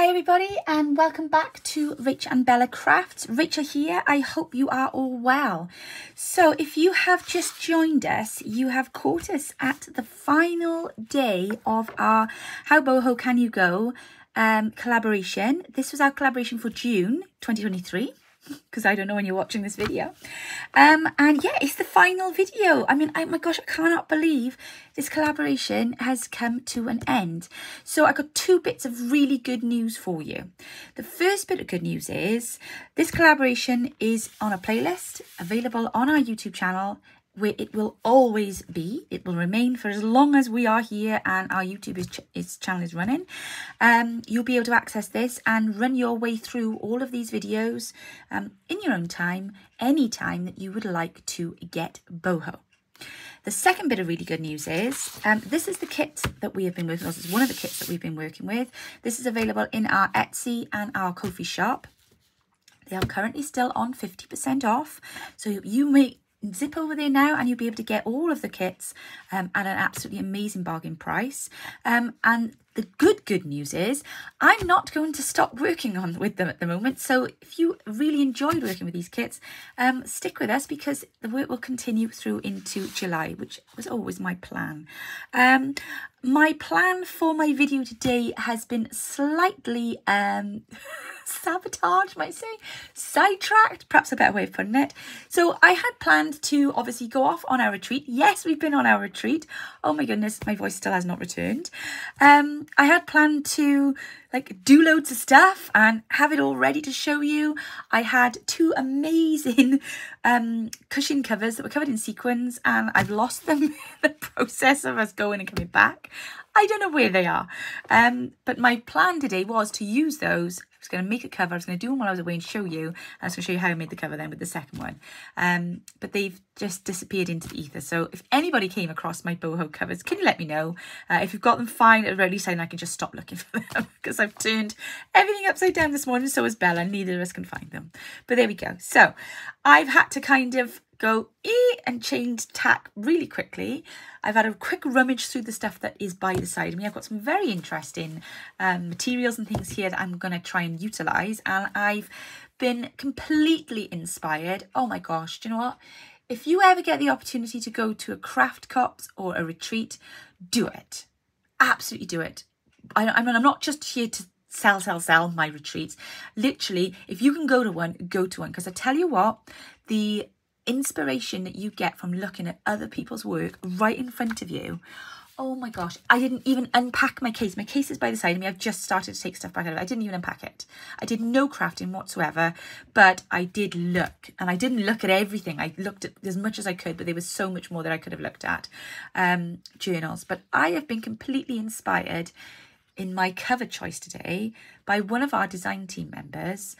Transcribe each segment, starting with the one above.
Hi everybody and welcome back to RachandBella Crafts. Rachel here. I hope you are all well. So if you have just joined us, you have caught us at the final day of our How Boho Can You Go collaboration. This was our collaboration for June 2023. Because I don't know when you're watching this video. And yeah, it's the final video. I mean, my gosh, I cannot believe this collaboration has come to an end. So I got two bits of really good news for you. The first bit of good news is this collaboration is on a playlist available on our YouTube channel, where it will always be. It will remain for as long as we are here and our YouTube channel is running. You'll be able to access this and run your way through all of these videos in your own time, any time that you would like to get boho. The second bit of really good news is this is the kit that we have been working with. This is one of the kits that we've been working with. This is available in our Etsy and our Ko-fi shop. They are currently still on 50% off. So you may zip over there now and you'll be able to get all of the kits at an absolutely amazing bargain price. And the good news is I'm not going to stop working with them at the moment. So if you really enjoyed working with these kits, stick with us because the work will continue through into July, which was always my plan. My plan for my video today has been slightly sabotaged, might say, sidetracked, perhaps a better way of putting it. So I had planned to obviously go off on our retreat. Yes, we've been on our retreat. Oh my goodness, my voice still has not returned. I had planned to do loads of stuff and have it all ready to show you. I had two amazing cushion covers that were covered in sequins and I've lost them in the process of us going and coming back. I don't know where they are. But my plan today was to use those. I was going to make a cover. I was going to do them while I was away and show you. And I was going to show you how I made the cover then with the second one. But they've just disappeared into the ether. So if anybody came across my boho covers, can you let me know? If you've got them, fine. At least I can just stop looking for them because I've turned everything upside down this morning. So has Bella. Neither of us can find them. But there we go. So I've had to kind of go and change tack really quickly. I've had a quick rummage through the stuff that is by the side of me. I've got some very interesting materials and things here that I'm going to try and utilise. And I've been completely inspired. Oh my gosh, do you know what? If you ever get the opportunity to go to a craft cops or a retreat, do it. Absolutely do it. I mean, I'm not just here to sell my retreats. Literally, if you can go to one, go to one. Because I tell you what, the inspiration that you get from looking at other people's work right in front of you. Oh my gosh, I didn't even unpack my case. My case is by the side of me. I've just started to take stuff back out of it. I didn't even unpack it. I did no crafting whatsoever, but I did look, and I didn't look at everything. I looked at as much as I could, but there was so much more that I could have looked at. Journals, but I have been completely inspired in my cover choice today by one of our design team members.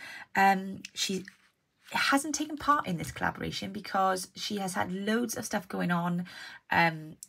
She hasn't taken part in this collaboration because she has had loads of stuff going on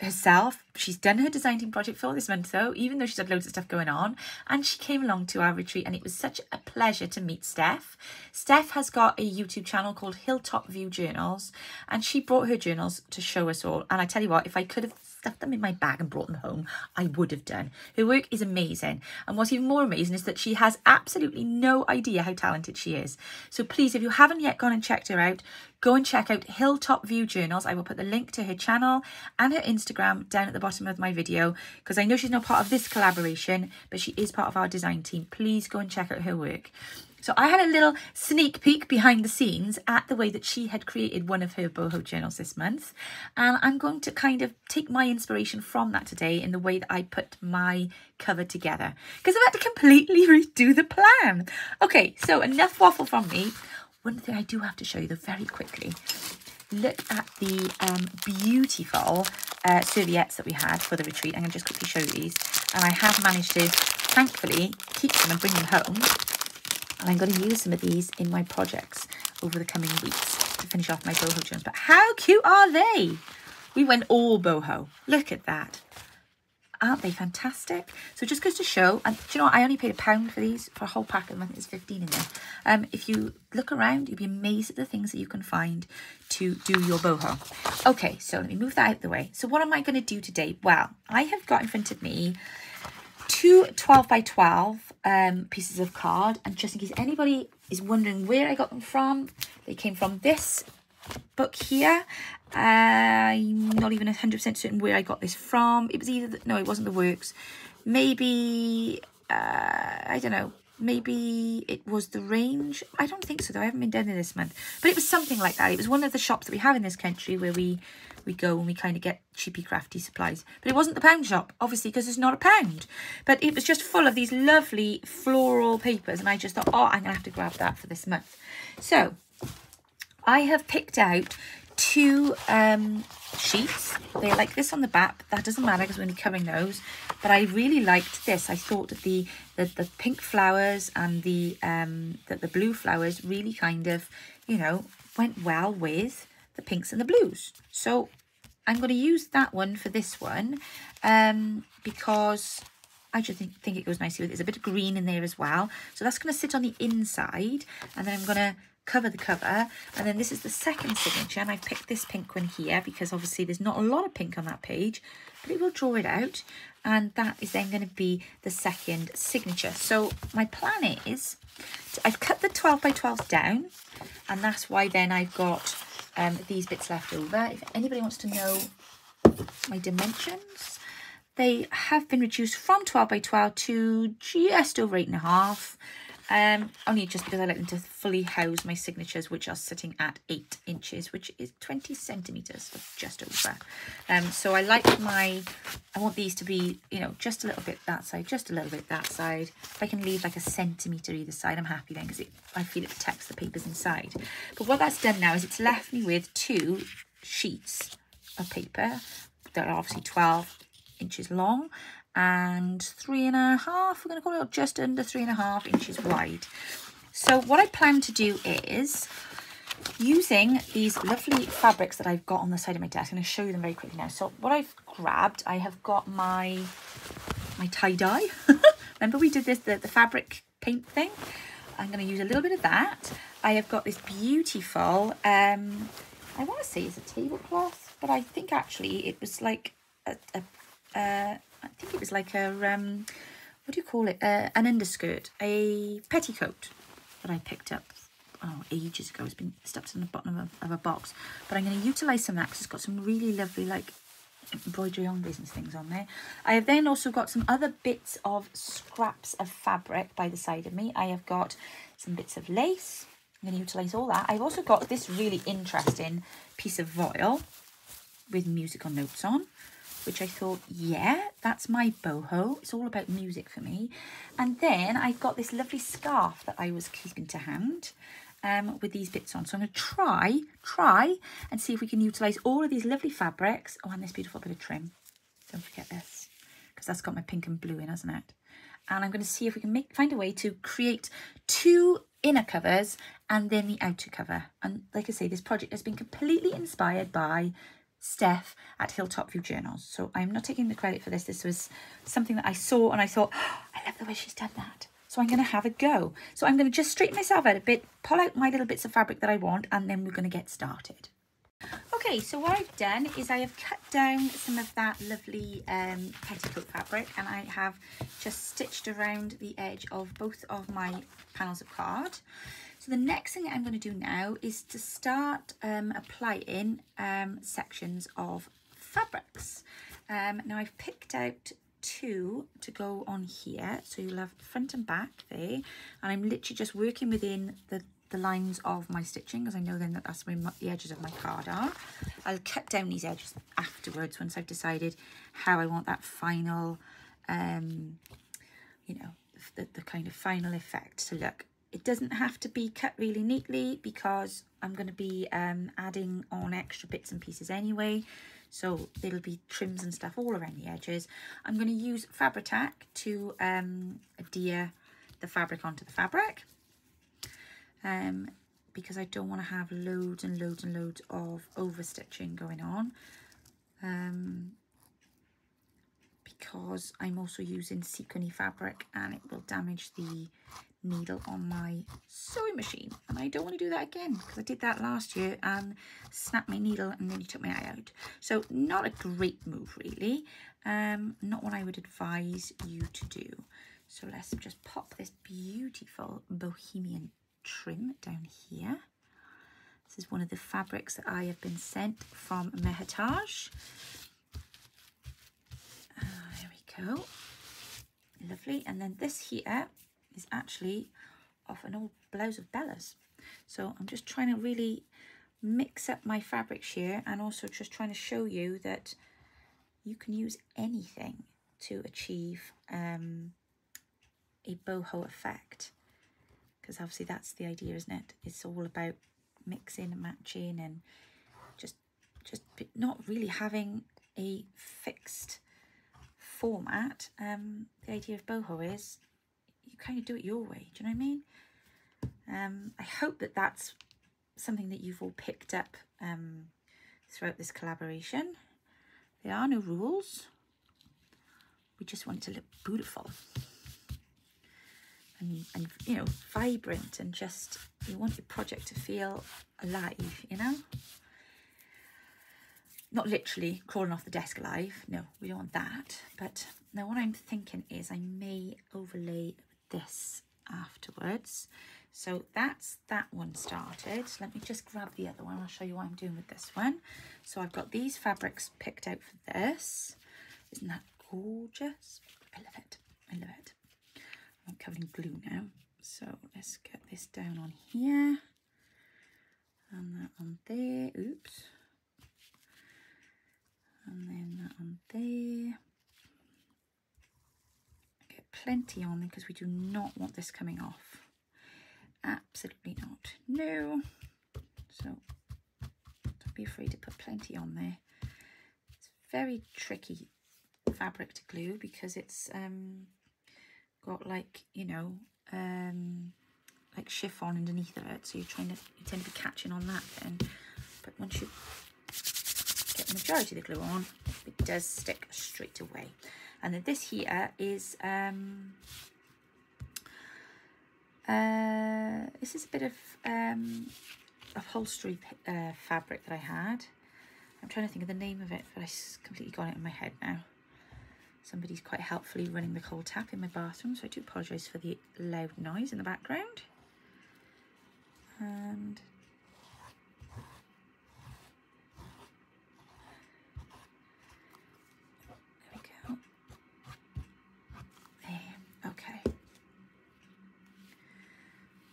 herself. She's done her design team project for this month though, even though she's had loads of stuff going on, and she came along to our retreat and it was such a pleasure to meet Steph. Steph has got a YouTube channel called Hilltop View Journals and she brought her journals to show us all, and I tell you what, if I could have stuffed them in my bag and brought them home, I would have done. Her work is amazing, and what's even more amazing is that she has absolutely no idea how talented she is. So please, if you haven't yet gone and checked her out, go and check out Hilltop View Journals. I will put the link to her channel and her Instagram down at the bottom of my video because I know she's not part of this collaboration, but she is part of our design team. Please go and check out her work. So I had a little sneak peek behind the scenes at the way that she had created one of her boho journals this month. And I'm going to kind of take my inspiration from that today in the way that I put my cover together, because I've had to completely redo the plan. Okay, so enough waffle from me. One thing I do have to show you though very quickly. Look at the beautiful serviettes that we had for the retreat. I'm going to just quickly show you these. And I have managed to, thankfully, keep them and bring them home. And I'm going to use some of these in my projects over the coming weeks to finish off my boho journals. But how cute are they? We went all boho. Look at that. Aren't they fantastic? So it just goes to show, and do you know what? I only paid £1 for these, for a whole pack of them. I think there's 15 in there. If you look around, you'll be amazed at the things that you can find to do your boho. Okay, so let me move that out of the way. So what am I going to do today? Well, I have got in front of me two 12 by 12 pieces of card, and just in case anybody is wondering where I got them from, they came from this book here. I'm not even 100% certain where I got this from. It was either no, it wasn't the Works, maybe I don't know, maybe it was the Range. I don't think so though, I haven't been down there this month, but it was something like that. It was one of the shops that we have in this country where we go and we kind of get cheapy crafty supplies. But it wasn't the pound shop, obviously, because it's not a pound. But it was just full of these lovely floral papers, and I just thought, oh, I'm going to have to grab that for this month. So I have picked out 2 sheets. They're like this on the back. That doesn't matter because we're only covering those. But I really liked this. I thought that the pink flowers and the blue flowers really kind of, you know, went well with the pinks and the blues. So I'm going to use that one for this one because I just think it goes nicely with it. There's a bit of green in there as well. So that's going to sit on the inside, and then I'm going to cover the cover. And then this is the second signature, and I've picked this pink one here because obviously there's not a lot of pink on that page, but it will draw it out. And that is then going to be the second signature. So my plan is, I've cut the 12 by 12 down, and that's why then I've got these bits left over. If anybody wants to know my dimensions, they have been reduced from 12 by 12 to just over 8.5. Only just because I like them to fully house my signatures, which are sitting at 8 inches, which is 20 centimeters, so just over. So I want these to be, you know, just a little bit that side, just a little bit that side. If I can leave like a centimetre either side, I'm happy then, because I feel it protects the papers inside. But what that's done now is it's left me with 2 sheets of paper that are obviously 12 inches long and 3.5, we're going to call it, just under 3.5 inches wide. So what I plan to do is, using these lovely fabrics that I've got on the side of my desk, I'm going to show you them very quickly now. So what I've grabbed, I have got my tie-dye. Remember we did this, the fabric paint thing? I'm going to use a little bit of that. I have got this beautiful, I want to say it's a tablecloth, but I think actually it was like I think it was like a, what do you call it? An underskirt, a petticoat that I picked up, ages ago. It's been stuck in the bottom of a box. But I'm going to utilise some of that because it's got some really lovely, like, embroidery on these and things on there. I have then also got some other bits of scraps of fabric by the side of me. I have got some bits of lace. I'm going to utilise all that. I've also got this really interesting piece of voile with musical notes on, which I thought, yeah, that's my boho. It's all about music for me. And then I've got this lovely scarf that I was keeping to hand with these bits on. So I'm going to try and see if we can utilise all of these lovely fabrics. Oh, and this beautiful bit of trim. Don't forget this, because that's got my pink and blue in, hasn't it? And I'm going to see if we can find a way to create 2 inner covers and then the outer cover. And like I say, this project has been completely inspired by Steph at Hilltop View Journals. So I'm not taking the credit for this. This was something that I saw and I thought, oh, I love the way she's done that. So I'm going to have a go. So I'm going to just straighten myself out a bit, pull out my little bits of fabric that I want, and then we're going to get started. Okay, so what I've done is I have cut down some of that lovely petticoat fabric, and I have just stitched around the edge of both of my panels of card. So the next thing I'm going to do now is to start applying sections of fabrics. Now I've picked out 2 to go on here, so you'll have front and back there, and I'm literally just working within the lines of my stitching, because I know then that that's where the edges of my card are. I'll cut down these edges afterwards once I've decided how I want that final, you know, the kind of final effect to look. It doesn't have to be cut really neatly because I'm going to be adding on extra bits and pieces anyway. So there'll be trims and stuff all around the edges. I'm going to use Fabri-Tac to adhere the fabric onto the fabric. Because I don't want to have loads and loads and loads of overstitching going on. Because I'm also using sequiny fabric and it will damage the needle on my sewing machine, and I don't want to do that again because I did that last year and snapped my needle and nearly took my eye out. So not a great move really, not what I would advise you to do. So let's just pop this beautiful Bohemian trim down here. This is one of the fabrics that I have been sent from Mehataj. There we go. Lovely. And then this here is actually off an old blouse of Bella's. So I'm just trying to really mix up my fabrics here, and also just trying to show you that you can use anything to achieve a boho effect, because obviously that's the idea, isn't it? It's all about mixing and matching, and just not really having a fixed format. The idea of boho is you kind of do it your way. Do you know what I mean? I hope that that's something that you've all picked up throughout this collaboration. There are no rules. We just want it to look beautiful and you know, vibrant, and just, you want your project to feel alive, you know? Not literally crawling off the desk alive. No, we don't want that. But now what I'm thinking is I may overlay this afterwards. So that's that one started. Let me just grab the other one. I'll show you what I'm doing with this one. So I've got these fabrics picked out for this. Isn't that gorgeous? I love it. I love it. I'm covered in glue now. So let's get this down on here. And that on there. Oops. And then that on there. Get plenty on because we do not want this coming off. Absolutely not. No. So don't be afraid to put plenty on there. It's very tricky fabric to glue because it's got, like, you know, like chiffon underneath of it, so you tend to be catching on that then. But once you get the majority of the glue on, it does stick straight away. And then this here is this is a bit of upholstery fabric that I had. I'm trying to think of the name of it, but I completely got it in my head now. Somebody's quite helpfully running the cold tap in my bathroom, so I do apologise for the loud noise in the background. And there we go. There, okay.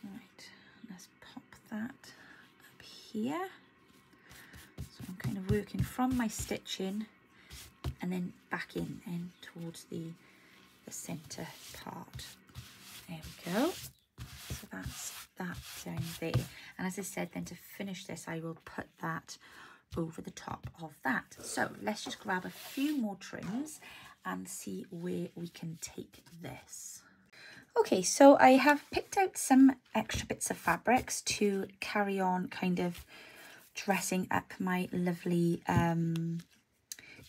Right, let's pop that up here. So I'm kind of working from my stitching and then back in and towards the centre part. There we go. So that's that down there. And as I said, then to finish this, I will put that over the top of that. So let's just grab a few more trims and see where we can take this. Okay, so I have picked out some extra bits of fabrics to carry on kind of dressing up my lovely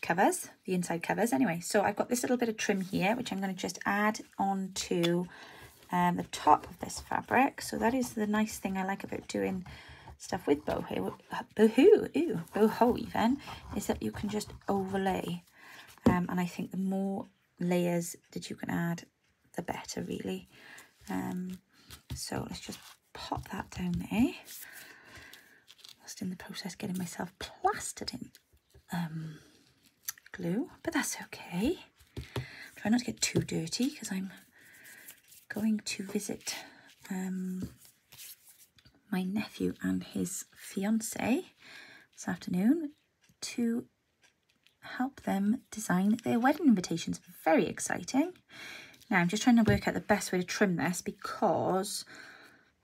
covers, the inside covers. Anyway, so I've got this little bit of trim here, which I'm going to just add onto the top of this fabric. So that is the nice thing I like about doing stuff with boho even, is that you can just overlay. And I think the more layers that you can add, the better, really. So let's just pop that down there. Just in the process getting myself plastered in glue, but that's okay. Try not to get too dirty because I'm going to visit my nephew and his fiance this afternoon to help them design their wedding invitations. Very exciting. Now I'm just trying to work out the best way to trim this because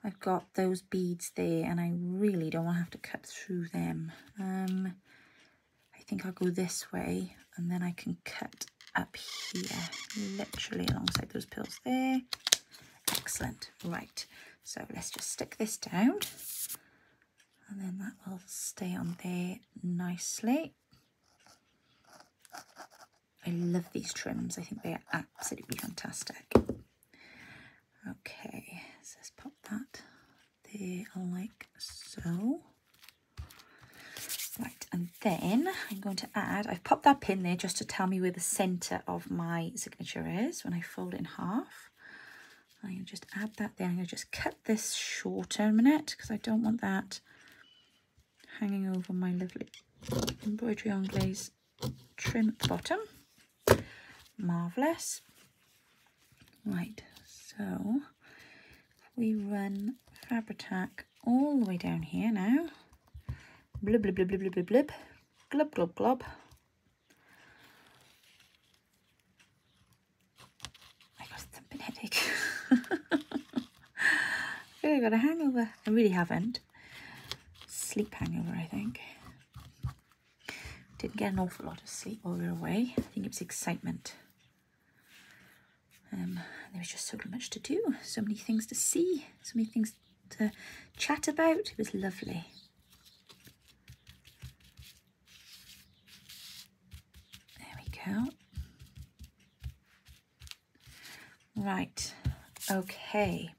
I've got those beads there and I really don't want to have to cut through them. I think I'll go this way and then I can cut up here, literally alongside those pearls there. Excellent. Right, so let's just stick this down and then that will stay on there nicely. I love these trims. I think they are absolutely fantastic. Okay, so let's pop that there like so. Right, and then I'm going to add, I've popped that pin there just to tell me where the centre of my signature is when I fold it in half. I'm going to just add that there. I'm going to just cut this shorter a minute because I don't want that hanging over my lovely embroidery anglaise trim at the bottom. Marvellous. Right, so we run Fabri-Tac all the way down here now. Blub, blub, blub, blub, blub, blub, blub. Glub, glub, glub. I got a thumping headache. I feel like I got a hangover. I really haven't. Sleep hangover, I think. Didn't get an awful lot of sleep while we were away. I think it was excitement. There was just so much to do, so many things to see, so many things to chat about. It was lovely. There we go. Right, okay.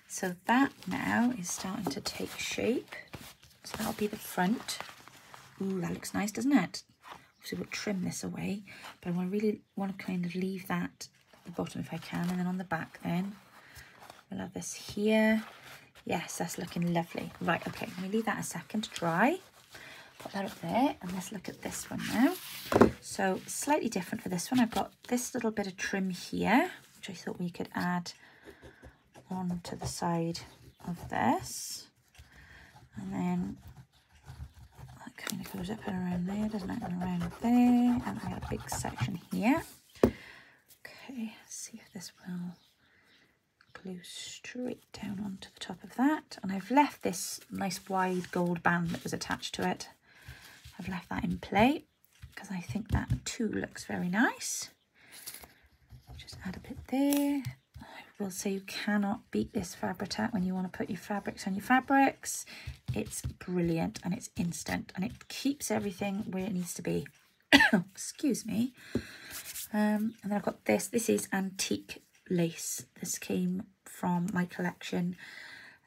So that now is starting to take shape. So that'll be the front. Ooh, that looks nice, doesn't it? Obviously we'll trim this away, but I really want to kind of leave that at the bottom if I can, and then on the back then we'll have this here. Yes, that's looking lovely. Right, okay, let me leave that a second to dry. Put that up there, and let's look at this one now. So slightly different for this one. I've got this little bit of trim here, which I thought we could add on to the side of this, and then kind of goes up and around there, doesn't it? And around there, and I got a big section here. Okay, let's see if this will glue straight down onto the top of that. And I've left this nice wide gold band that was attached to it. I've left that in play because I think that too looks very nice. Just add a bit there. I will say you cannot beat this Fabri-Tac when you want to put your fabrics on your fabrics. It's brilliant and it's instant and it keeps everything where it needs to be. Excuse me. And then I've got this. This is antique lace. This came from my collection,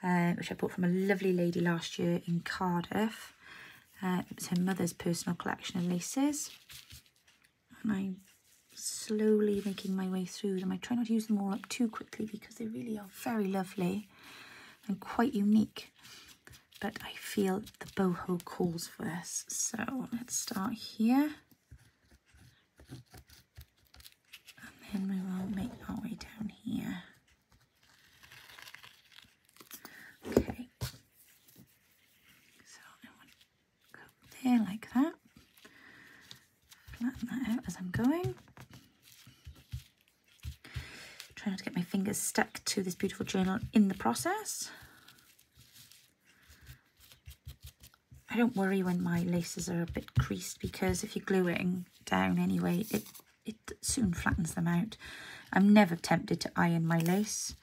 which I bought from a lovely lady last year in Cardiff. It was her mother's personal collection of laces. And I'm slowly making my way through them. I try not to use them all up too quickly because they really are very lovely and quite unique. But I feel the boho calls for this. So let's start here. And then we will make our way down here. Okay. So I want to go there like that. Flatten that out as I'm going. Try not to get my fingers stuck to this beautiful journal in the process. I don't worry when my laces are a bit creased because if you're gluing down anyway, it soon flattens them out. I'm never tempted to iron my lace.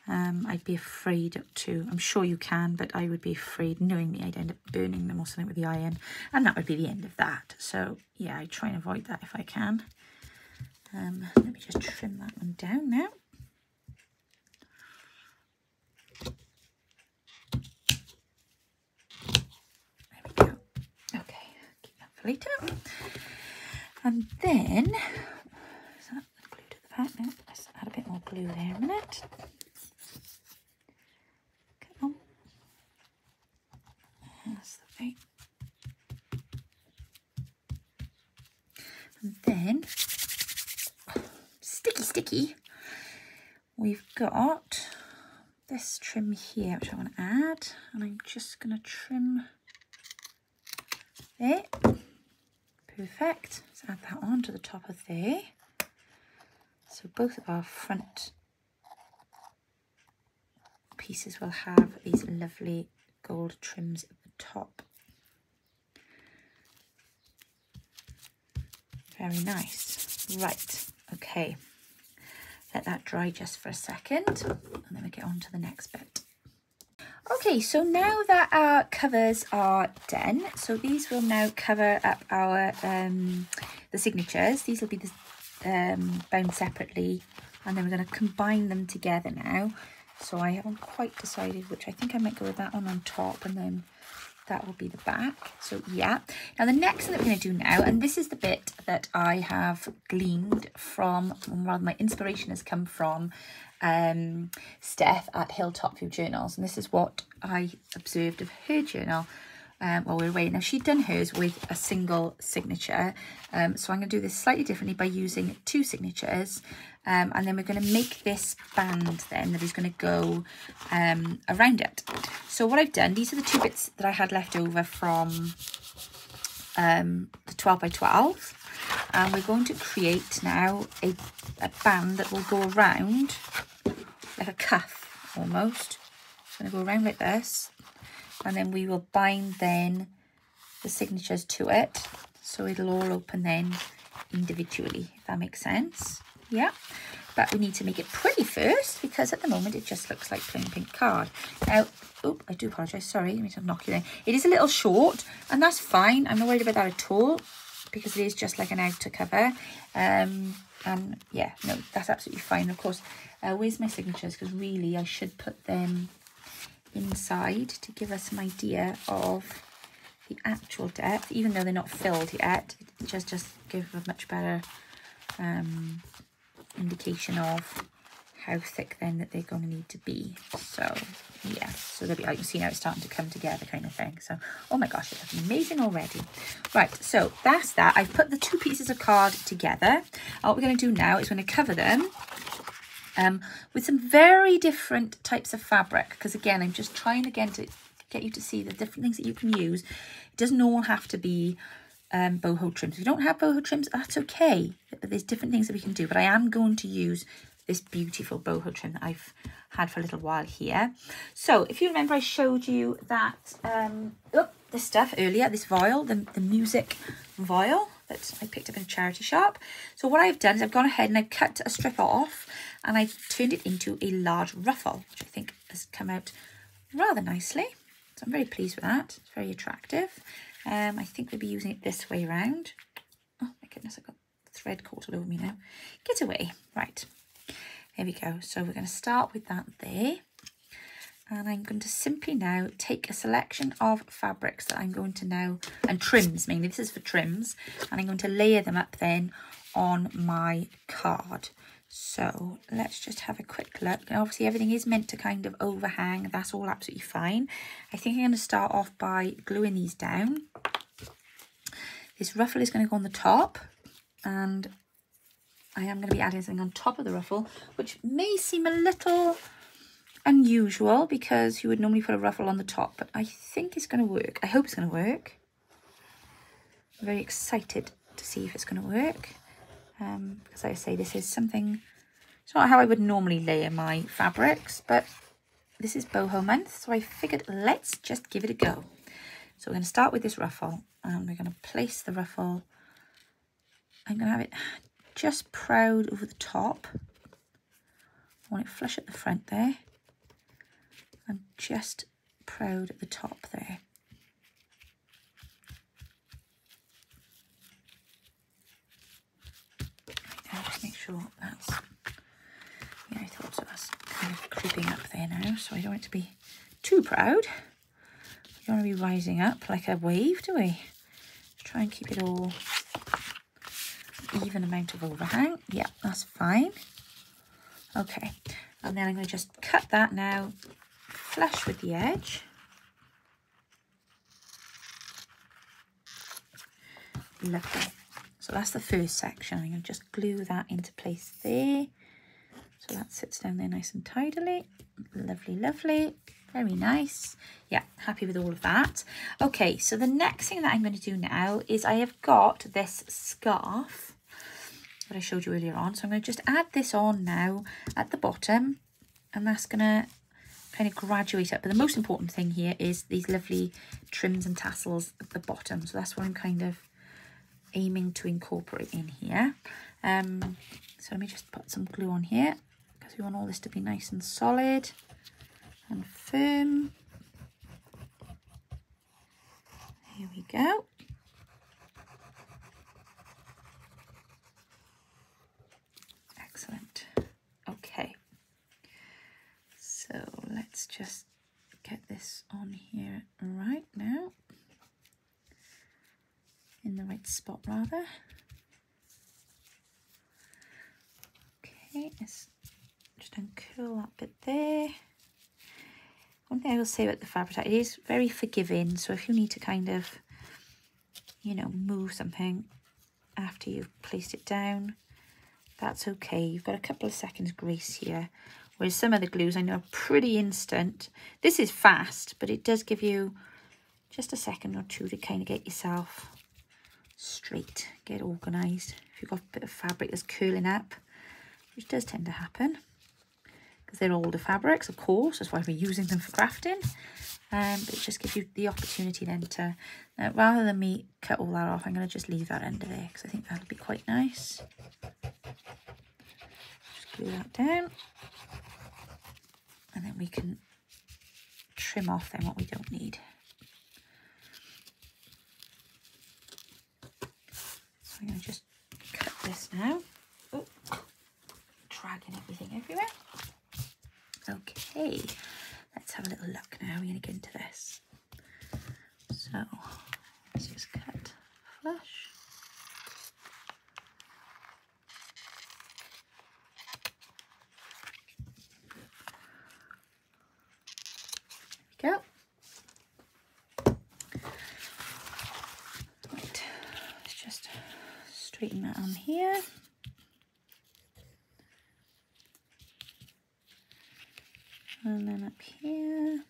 I'd be afraid to. I'm sure you can, but I would be afraid, knowing me, I'd end up burning them or something with the iron, and that would be the end of that. So yeah, I try and avoid that if I can. Let me just trim that one down now. There we go. Okay, keep that for later. And then, is that glued to the back now? Let's add a bit more glue there in a minute. Come on. That's the way. And then, sticky, we've got this trim here, which I want to add, and I'm just going to trim there. Perfect. Let's add that on to the top of there. So both of our front pieces will have these lovely gold trims at the top. Very nice. Right, okay. Let that dry just for a second, and then we get on to the next bit. Okay, so now that our covers are done, so these will now cover up our the signatures. These will be bound separately, and then we're going to combine them together now. So I haven't quite decided which. I think I might go with that one on top and then that will be the back. So yeah, now the next thing that we're going to do now, and this is the bit that I have gleaned from, or rather my inspiration has come from Steph at Hilltop View Journals, and this is what I observed of her journal while we were away. Now she'd done hers with a single signature, so I'm going to do this slightly differently by using 2 signatures, and then we're going to make this band then that is going to go around it. So what I've done, these are the 2 bits that I had left over from the 12 by 12, and we're going to create now a band that will go around like a cuff almost. It's going to go around like this, and then we will bind then the signatures to it, so it'll all open then individually, if that makes sense. Yeah, but we need to make it pretty first, because at the moment it just looks like plain pink card. Now, oh, I do apologise, sorry, let me just knock you there. It is a little short, and that's fine. I'm not worried about that at all, because it is just like an outer cover. And yeah, no, that's absolutely fine. Of course, where's my signatures? Because really I should put them inside to give us some idea of the actual depth, even though they're not filled yet. It just gives a much better indication of how thick then that they're going to need to be. So yeah, so they'll be, you can see now it's starting to come together kind of thing. So oh my gosh, it's looking amazing already. Right, so that's that. I've put the 2 pieces of card together. What we're going to do now is we're going to cover them with some very different types of fabric, because again, I'm just trying again to get you to see the different things that you can use. It doesn't all have to be boho trims. If you don't have boho trims, that's okay. There's different things that we can do, but I am going to use this beautiful boho trim that I've had for a little while here. So if you remember, I showed you that this stuff earlier, this vial, the music vial that I picked up in a charity shop. So what I've done is I've gone ahead and I've cut a strip off, and I've turned it into a large ruffle, which I think has come out rather nicely. So I'm very pleased with that. It's very attractive. I think we'll be using it this way around. Oh my goodness, I've got thread caught all over me now. Get away. Right. There we go. So we're going to start with that there. And I'm going to simply now take a selection of fabrics that I'm going to now, and trims mainly, this is for trims, and I'm going to layer them up then on my card. So let's just have a quick look. Now obviously everything is meant to kind of overhang, that's all absolutely fine. I think I'm going to start off by gluing these down. This ruffle is going to go on the top, and I am going to be adding something on top of the ruffle, which may seem a little unusual because you would normally put a ruffle on the top, but I think it's going to work. I hope it's going to work. I'm very excited to see if it's going to work. Because like I say, this is something, it's not how I would normally layer my fabrics, but this is boho month, so I figured let's just give it a go. So we're going to start with this ruffle, and we're going to place the ruffle, I'm going to have it just proud over the top. I want it flush at the front there, and just proud at the top there. Just make sure that's, yeah, I thought so. That's kind of creeping up there now, so I don't want it to be too proud. We don't want to be rising up like a wave, do we? Just try and keep it all even amount of overhang. Yeah, that's fine. Okay, and then I'm going to just cut that now flush with the edge. Lovely. So that's the first section. I'm going to just glue that into place there. So that sits down there nice and tidily. Lovely, lovely. Very nice. Yeah, happy with all of that. Okay, so the next thing that I'm going to do now is I have got this scarf that I showed you earlier on. So I'm going to just add this on now at the bottom, and that's going to kind of graduate up. But the most important thing here is these lovely trims and tassels at the bottom. So that's what I'm kind of aiming to incorporate in here. So let me just put some glue on here, because we want all this to be nice and solid and firm. Here we go. Excellent. Okay, so let's just get this on here right now. In the right spot rather. Okay, let's just uncurl that bit there. One thing I will say about the fabric, it is very forgiving, so if you need to kind of, you know, move something after you've placed it down, that's okay. You've got a couple of seconds grace here, whereas some of the glues I know are pretty instant. This is fast, but it does give you just a second or two to kind of get yourself straight, get organised. If you've got a bit of fabric that's curling up, which does tend to happen, because they're older fabrics, of course, that's why we're using them for crafting. But it just gives you the opportunity then to, rather than me cut all that off, I'm going to just leave that under there, because I think that'll be quite nice. Just glue that down, and then we can trim off then what we don't need. So I'm going to just cut this now. Oh, dragging everything everywhere. Okay, let's have a little look now. We're going to get into this. So let's just cut flush. There we go. Right, let's just straighten that on here. And then up here.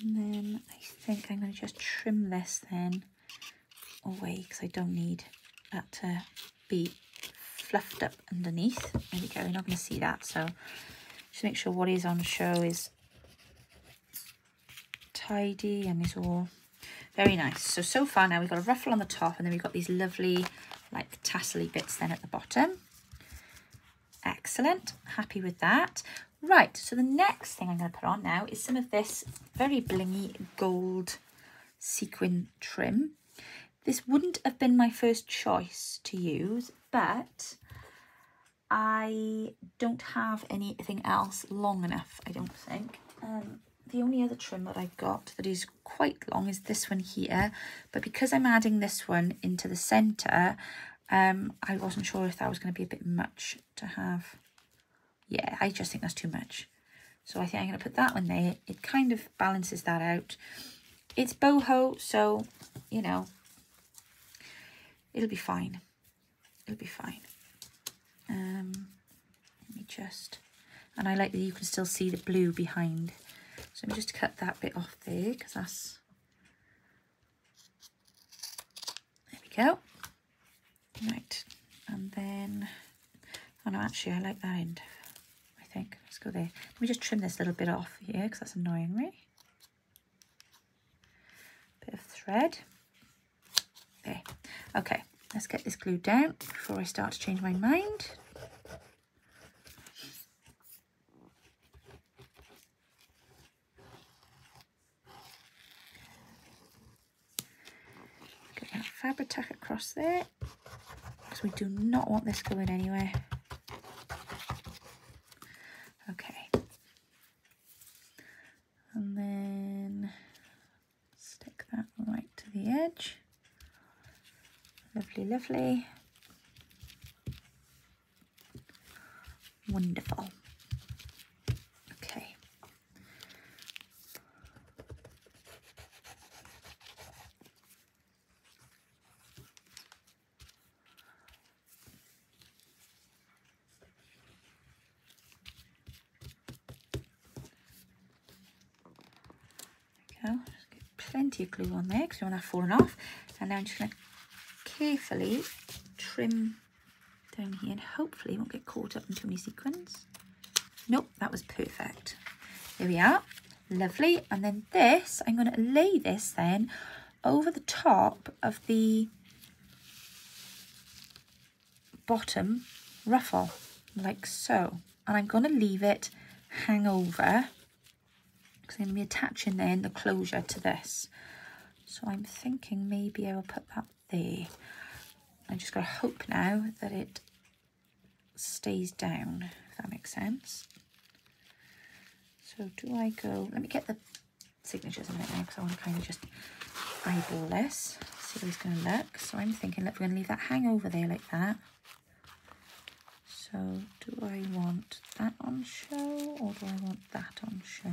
And then I think I'm going to just trim this then away, because I don't need that to be fluffed up underneath. There we go, you're not going to see that. So just make sure what is on show is tidy and is all very nice. So far now we've got a ruffle on the top, and then we've got these lovely like tassel-y bits then at the bottom. Excellent, happy with that. Right, so the next thing I'm going to put on now is some of this very blingy gold sequin trim. This wouldn't have been my first choice to use, but I don't have anything else long enough, I don't think. The only other trim that I've got that is quite long is this one here, but because I'm adding this one into the centre, I wasn't sure if that was going to be a bit much to have. Yeah, I just think that's too much. So I think I'm going to put that one there. It kind of balances that out. It's boho, so, you know, it'll be fine. It'll be fine. Let me just... And I like that you can still see the blue behind. So let me just cut that bit off there, because that's... There we go. Right, and then, oh no, actually I like that end, I think. Let's go there. Let me just trim this little bit off here, because that's annoying me. Bit of thread. There. Okay, let's get this glued down before I start to change my mind. Get that fabric tack across there, because we do not want this going anywhere. Okay. And then stick that right to the edge. Lovely, lovely. Wonderful. Okay. Go. Just get plenty of glue on there because we don't want that falling off. And now I'm just going to carefully trim down here, and hopefully it won't get caught up in too many sequins. Nope, that was perfect. There we are. Lovely. And then this, I'm going to lay this then over the top of the bottom ruffle, like so. And I'm going to leave it hang over, because I'm going to be attaching then the closure to this. So I'm thinking maybe I will put that there. I just got to hope now that it stays down, if that makes makes sense. So do I go, let me get the signatures a minute now, because I want to kind of just eyeball this, see what it's going to look. So I'm thinking, look, we're going to leave that hang over there like that. So do I want that on show, or do I want that on show?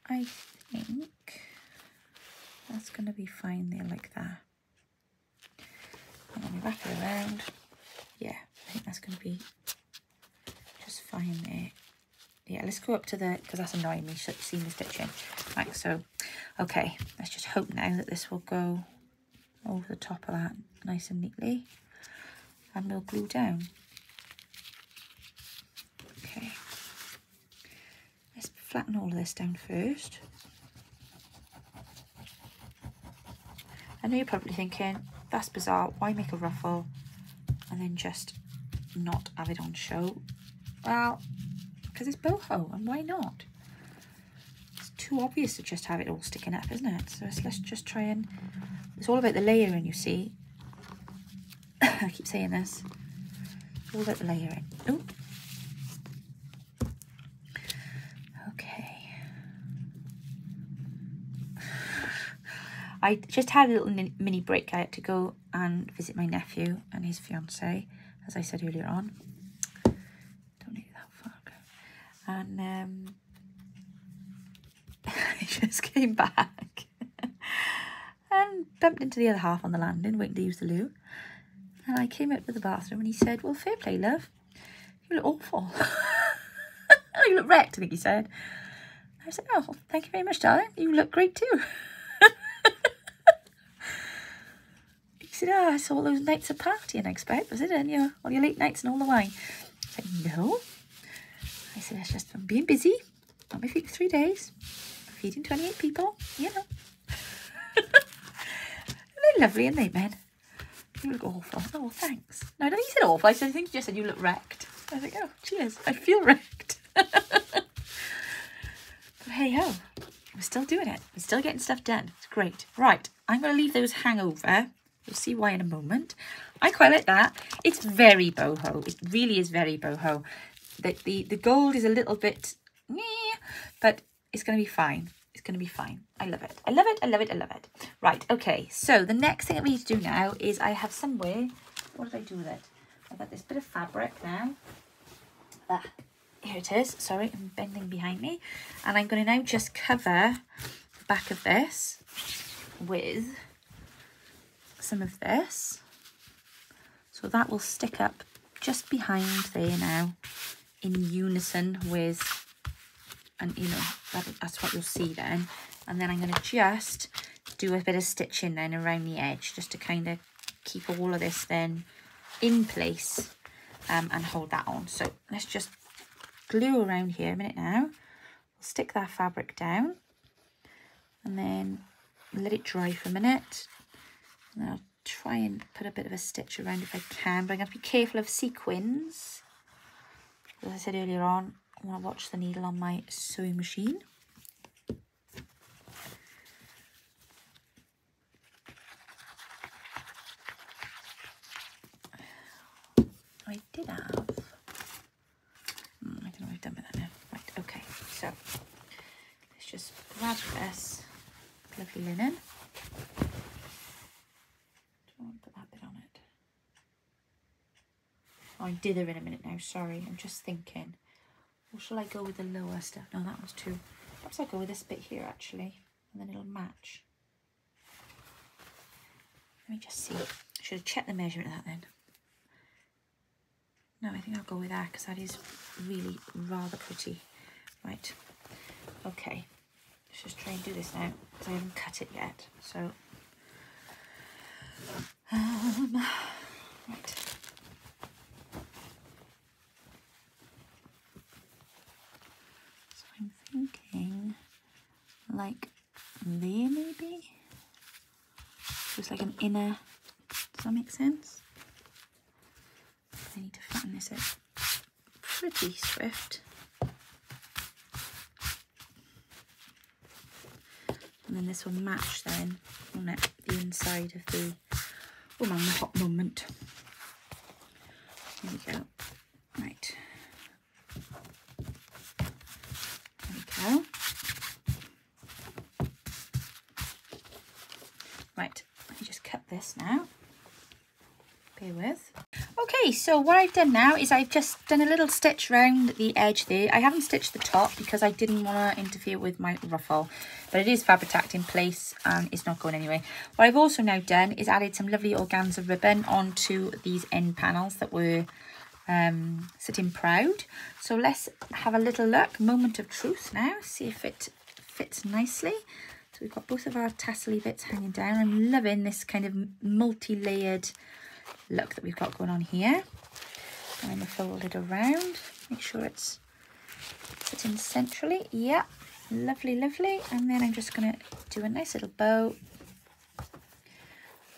I think that's going to be fine there like that. And then we wrap it around. Yeah, I think that's going to be just fine there. Yeah, let's go up to the, because that's annoying me, seeing the stitching. Right, so, okay, let's just hope now that this will go over the top of that nice and neatly. And we'll glue down. Okay. Let's flatten all of this down first. I know you're probably thinking, that's bizarre, why make a ruffle and then just not have it on show? Well, because it's boho, and why not? It's too obvious to just have it all sticking up, isn't it? So let's just try and, it's all about the layering, you see. I keep saying this. It's all about the layering. Oh. Okay. I just had a little mini break. I had to go and visit my nephew and his fiance, as I said earlier on. Don't need that far. And I just came back and bumped into the other half on the landing, waiting to use the loo. And I came out to the bathroom and he said, well, fair play, love. You look awful. You look wrecked, I think he said. I said, oh, thank you very much, darling. You look great too. He said, oh, I saw all those nights of partying, I expect, was it? And all your late nights and all the wine. I said, no. I said, it's just from being busy on my feet for 3 days, feeding 28 people, you know. They're lovely, aren't they, men? You look awful. Oh, thanks. No, I don't think you said awful. I think you just said you look wrecked. I think, oh, cheers. I feel wrecked. But hey ho, we're still doing it. We're still getting stuff done. It's great. Right, I'm going to leave those hang over. You'll see why in a moment. I quite like that. It's very boho. It really is very boho. The gold is a little bit, but it's going to be fine. It's going to be fine. I love it. I love it. I love it. I love it. Right. Okay. So the next thing that we need to do now is I have somewhere. What did I do with it? I've got this bit of fabric now. Here it is. Sorry, I'm bending behind me. And I'm going to now just cover the back of this with some of this. So that will stick up just behind there now in unison with, and you know, that's what you'll see then. And then I'm going to just do a bit of stitching then around the edge, just to kind of keep all of this then in place and hold that on. So let's just glue around here a minute now. We'll stick that fabric down and then let it dry for a minute. And I'll try and put a bit of a stitch around if I can, but I'm going to be careful of sequins. As I said earlier on, I want to watch the needle on my sewing machine. I did have, I don't know what I've done with that now. Right, okay, so let's just grab this lovely linen. I want to put that bit on it. Oh, I'm dithering a minute now, sorry, I'm just thinking. Or shall I go with the lower stuff? No, that was too. Perhaps I'll go with this bit here actually, and then it'll match. Let me just see. I should have checked the measurement of that then. No, I think I'll go with that because that is really rather pretty. Right. Okay. Let's just try and do this now because I haven't cut it yet. So, right. So I'm thinking like there maybe. Just like an inner. Does that make sense? I need to flatten this out pretty swift. And then this will match then on the inside of the, oh man, the hot moment. There we go. Right. this now. Bear with. Okay, so what I've done now is I've just done a little stitch around the edge there. I haven't stitched the top because I didn't want to interfere with my ruffle, but it is fabric tacked in place and it's not going anywhere. What I've also now done is added some lovely organza ribbon onto these end panels that were sitting proud. So let's have a little look, moment of truth now, see if it fits nicely. So we've got both of our tassely bits hanging down. I'm loving this kind of multi-layered look that we've got going on here. And I'm going to fold it around, make sure it's sitting centrally. Yeah, lovely, lovely. And then I'm just going to do a nice little bow.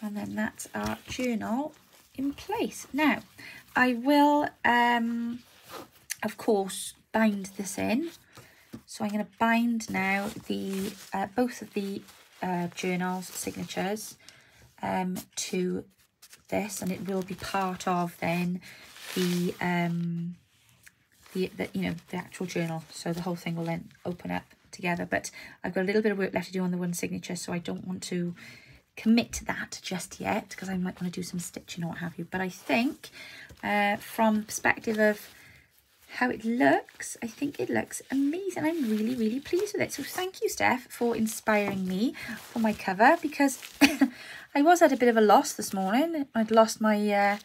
And then that's our journal in place. Now, I will, of course, bind this in. So I'm going to bind now the both of the journals signatures to this, and it will be part of then the actual journal. So the whole thing will then open up together. But I've got a little bit of work left to do on the one signature, so I don't want to commit to that just yet because I might want to do some stitching or what have you. But I think from the perspective of how it looks, I think it looks amazing. I'm really, really pleased with it. So thank you, Steph, for inspiring me for my cover, because I was at a bit of a loss this morning. I'd lost my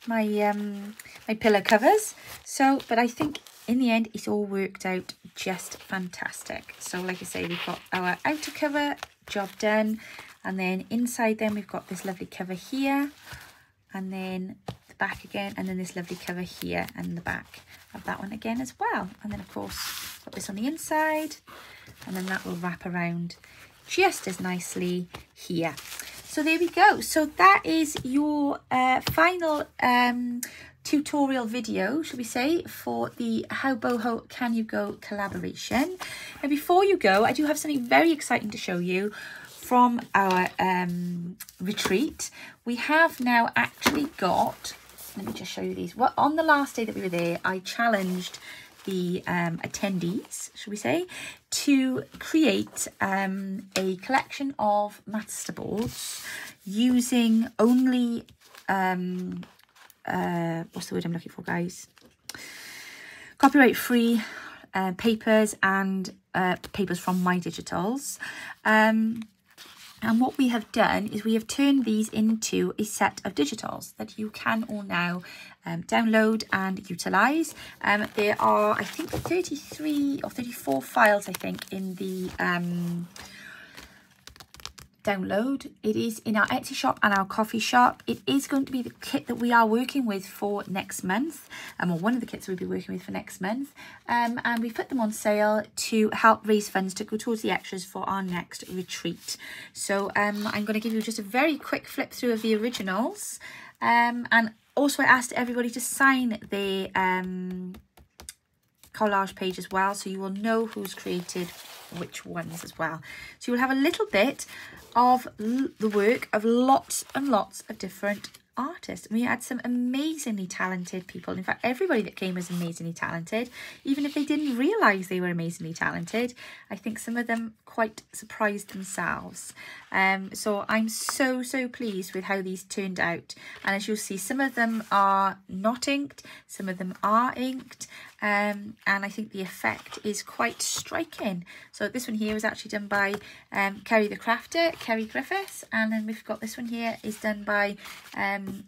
my pillow covers. So, but I think in the end, it's all worked out just fantastic. So like I say, we've got our outer cover job done. And then inside them, we've got this lovely cover here. And then the back again. And then this lovely cover here and the back of that one again as well. And then, of course, got this on the inside. And then that will wrap around just as nicely here. So there we go. So that is your final tutorial video, should we say, for the How Boho Can You Go collaboration. And before you go, I do have something very exciting to show you from our retreat. We have now actually got, let me just show you these. Well, on the last day that we were there, I challenged the attendees, should we say, to create a collection of masterboards using only what's the word I'm looking for, guys? Copyright free papers and papers from My Digitals. And what we have done is we have turned these into a set of digitals that you can all now download and utilise. There are, I think, 33 or 34 files, I think, in the download. It is in our Etsy shop and our coffee shop. It is going to be the kit that we are working with for next month, or one of the kits we'll be working with for next month. And we put them on sale to help raise funds to go towards the extras for our next retreat. So I'm going to give you just a very quick flip through of the originals. And also I asked everybody to sign their collage page as well, so you will know who's created which ones as well. So you will have a little bit of the work of lots and lots of different artists. We had some amazingly talented people. In fact, everybody that came was amazingly talented, even if they didn't realise they were amazingly talented. I think some of them quite surprised themselves. So I'm so pleased with how these turned out. And as you'll see, some of them are not inked, some of them are inked. And I think the effect is quite striking. So this one here was actually done by Kerry the Crafter, Kerry Griffiths, and then we've got this one here is done by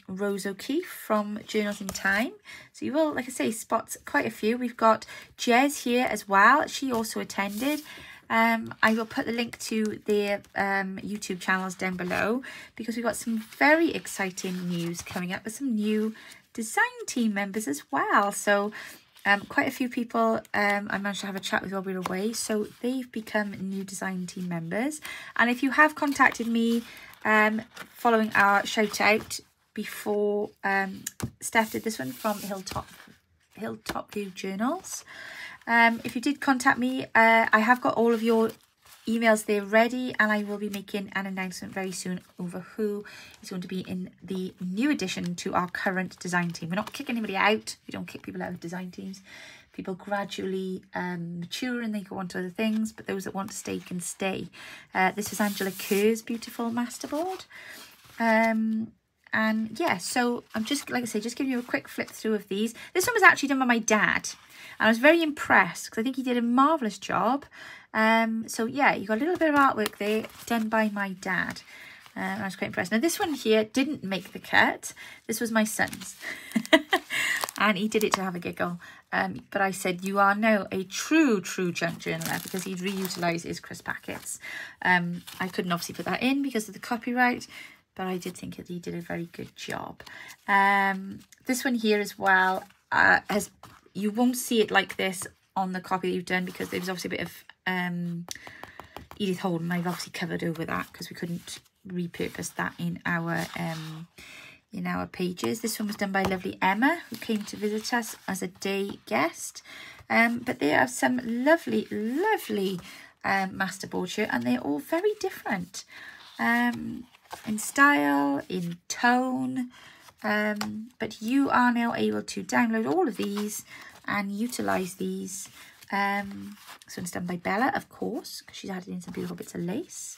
Rose O'Keefe from Journals in Time. So you will, like I say, spot quite a few. We've got Jez here as well. She also attended. I will put the link to their YouTube channels down below, because we've got some very exciting news coming up with some new design team members as well. So quite a few people I managed to have a chat with while we were away, so they've become new design team members. And if you have contacted me following our shout out before, Steph did this one from Hilltop View Journals. If you did contact me, I have got all of your emails there ready, and I will be making an announcement very soon over who is going to be in the new addition to our current design team. We're not kicking anybody out. We don't kick people out of design teams. People gradually mature and they go on to other things, but those that want to stay can stay. This was Angela Kerr's beautiful masterboard. And yeah, so I'm just, like I say, just giving you a quick flip through of these. This one was actually done by my dad, and I was very impressed because I think he did a marvellous job. So yeah, you got a little bit of artwork there done by my dad. I was quite impressed. Now this one here didn't make the cut. This was my son's. And he did it to have a giggle. But I said, you are now a true junk journaler, because he'd reutilised his crisp packets. I couldn't obviously put that in because of the copyright, but I did think that he did a very good job. This one here as well, you won't see it like this on the copy that you've done, because there was obviously a bit of Edith Holden. I've obviously covered over that because we couldn't repurpose that in our pages. This one was done by lovely Emma, who came to visit us as a day guest. But there are some lovely masterboards here, and they're all very different in style, in tone. But you are now able to download all of these and utilise these. So it's done by Bella, of course, because she's added in some beautiful bits of lace.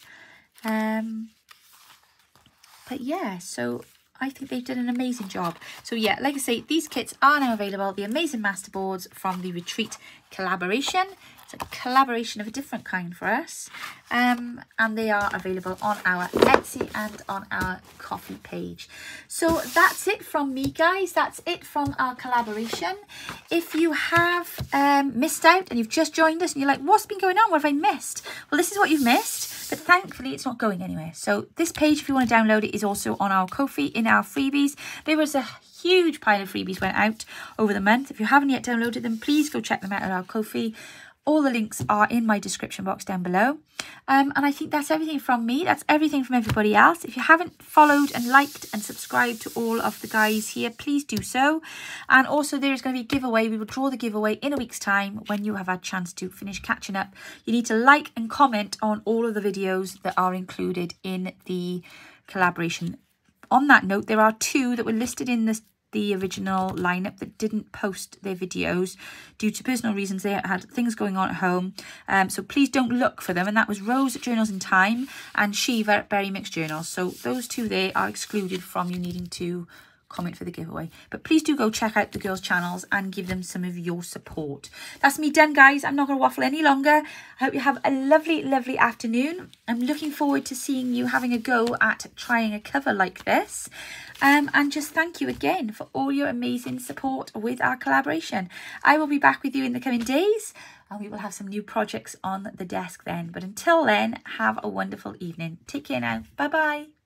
But yeah, so I think they've done an amazing job. So yeah, like I say, these kits are now available. The amazing masterboards from the Retreat collaboration. It's a collaboration of a different kind for us. And they are available on our Etsy and on our Ko-fi page. So that's it from me, guys. That's it from our collaboration. If you have missed out and you've just joined us and you're like, what's been going on? What have I missed? Well, this is what you've missed. But thankfully, it's not going anywhere. So this page, if you want to download it, is also on our Ko-fi in our freebies. There was a huge pile of freebies went out over the month. If you haven't yet downloaded them, please go check them out at our Ko-fi. All the links are in my description box down below. And I think that's everything from me. That's everything from everybody else. If you haven't followed and liked and subscribed to all of the guys here, please do so. And also there is going to be a giveaway. We will draw the giveaway in a week's time when you have had a chance to finish catching up. You need to like and comment on all of the videos that are included in the collaboration. On that note, there are 2 that were listed in the original lineup that didn't post their videos due to personal reasons. They had things going on at home, so please don't look for them. And that was Rose at Journals in Time and Sheva at Berrymix Journals. So those 2 there are excluded from you needing to comment for the giveaway. But please do go check out the girls' channels and give them some of your support. That's me done, guys. I'm not going to waffle any longer. I hope you have a lovely afternoon. I'm looking forward to seeing you having a go at trying a cover like this. And just thank you again for all your amazing support with our collaboration. I will be back with you in the coming days, and we will have some new projects on the desk then. But until then, have a wonderful evening. Take care now. Bye-bye.